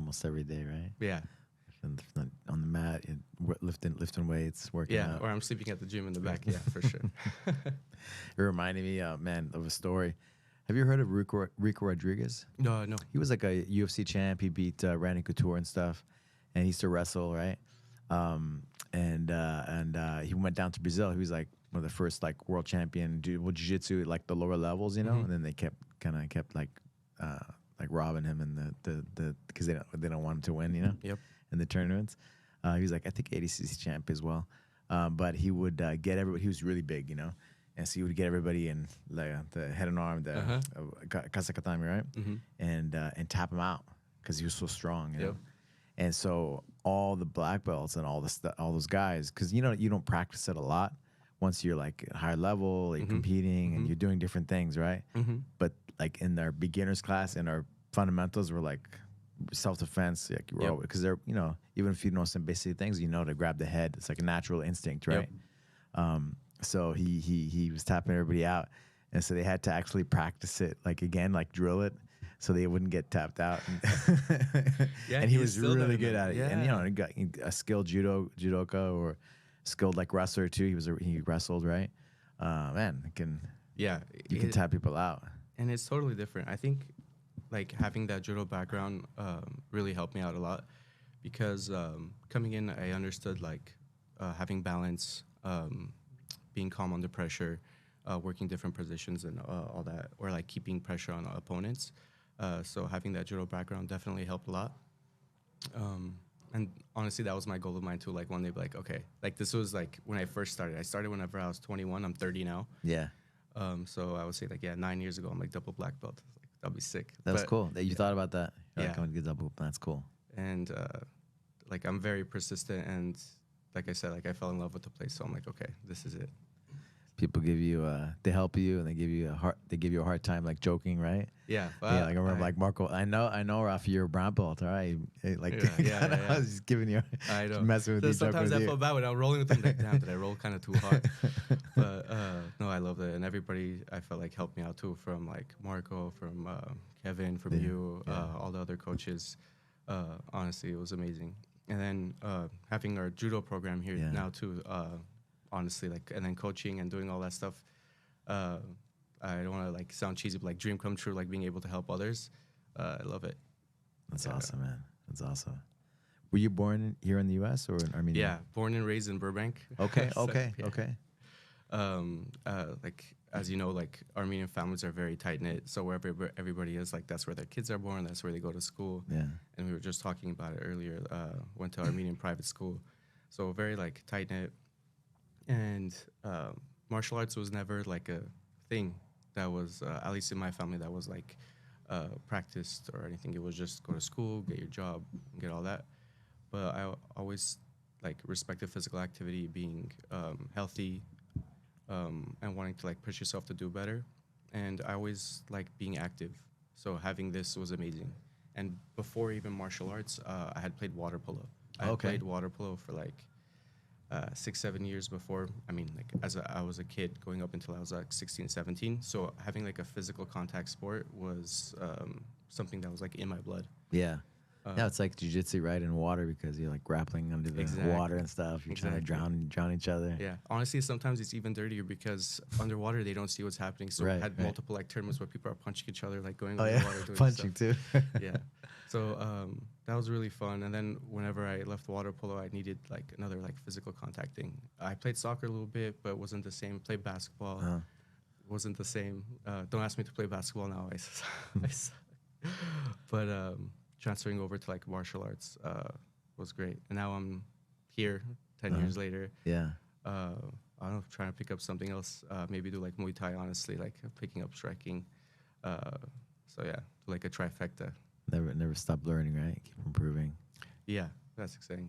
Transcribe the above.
almost every day, right? Yeah. On the mat, lifting weights, working Yeah, out. or I'm sleeping at the gym in the back. Yeah, for sure. It reminded me, man, of a story. Have you heard of Rico Rodriguez? No. He was like a UFC champ. He beat Randy Couture and stuff, and he used to wrestle, right? He went down to Brazil. He was like one of the first like world champion jiu-jitsu at like the lower levels, you know. And then they kept like robbing him and the because they don't want him to win, you know. Yep. In the tournaments, he was like I think ADCC champ as well. But he would get everybody. He was really big, you know. And so he would get everybody in like the head and arm, the kasakatami, right? And tap him out because he was so strong. You know? And so all the black belts and all those guys, because you don't practice it a lot. Once you're like at higher level, you're competing and you're doing different things, right? But like in our beginners class and our fundamentals were like self-defense, like because they're even if you know some basic things, to grab the head. It's like a natural instinct, right? So he was tapping everybody out, and so they had to actually practice it, like again, like drill it, so they wouldn't get tapped out. And he was really good at it. Yeah. And he got a skilled judoka or skilled like wrestler too. He wrestled, right? Man, you can tap people out, and it's totally different. I think like having that judo background really helped me out a lot because coming in, I understood like having balance. Being calm under pressure, working different positions and all that, or like keeping pressure on opponents. So having that judo background definitely helped a lot. And honestly, that was my goal of mine too. Like one day, like, okay, like this was like when I first started. I started whenever I was 21. I'm 30 now. Yeah. So I would say like, 9 years ago, I'm like double black belt. Like, that'd be sick. That's cool that you thought about that. You're like, I'm gonna get double. That's cool. And like I'm very persistent, and like I said, like I fell in love with the place. So I'm like, okay, this is it. People give you, they help you, and they give you a hard time, like joking, right? Yeah. Yeah. Like I remember, like Marco. I know, Raffi, you're a brown belt, all right? Like, I was just giving you, I know, messing with so you. Sometimes I feel bad when I'm rolling with them. Like, damn, did I roll kind of too hard? But no, I love it, and everybody I felt like helped me out too, from like Marco, from Kevin, from you, all the other coaches. Honestly, it was amazing. And then having our judo program here now too. Honestly, like, and then coaching and doing all that stuff. I don't want to like sound cheesy, but like dream come true, like being able to help others. I love it. That's awesome, man. That's awesome. Were you born here in the U.S. or in Armenia? Yeah, born and raised in Burbank. Okay, So, okay. Like, as you know, like Armenian families are very tight knit. So wherever everybody is, like that's where their kids are born. That's where they go to school. Yeah. And we were just talking about it earlier. Went to Armenian private school, so very like tight knit. And martial arts was never like a thing that was, at least in my family, that was like practiced or anything. It was just go to school, get your job, and get all that. But I always like respected physical activity, being healthy, and wanting to like push yourself to do better. And I always like being active. So having this was amazing. And before even martial arts, I had played water polo. I had played water polo for like 6-7 years before. I mean, like I was a kid going up until I was like 16, 17. So having like a physical contact sport was something that was like in my blood. Yeah. Yeah, it's like jiu-jitsu, right, in water, because you're like grappling under the water and stuff. You're trying to drown each other. Yeah. Honestly, sometimes it's even dirtier because underwater they don't see what's happening. So I had multiple like tournaments where people are punching each other, like going underwater. Doing punching stuff. too. Yeah. So that was really fun. And then whenever I left water polo, I needed like another like physical contact thing. I played soccer a little bit, but it wasn't the same. Played basketball. Wasn't the same. Don't ask me to play basketball now. I suck. But transferring over to like martial arts was great. And now I'm here 10 years later. Yeah. I don't know, trying to pick up something else. Maybe do like Muay Thai, honestly, like picking up striking. So yeah, like a trifecta. Never stop learning, right? Keep improving. Yeah, that's exciting.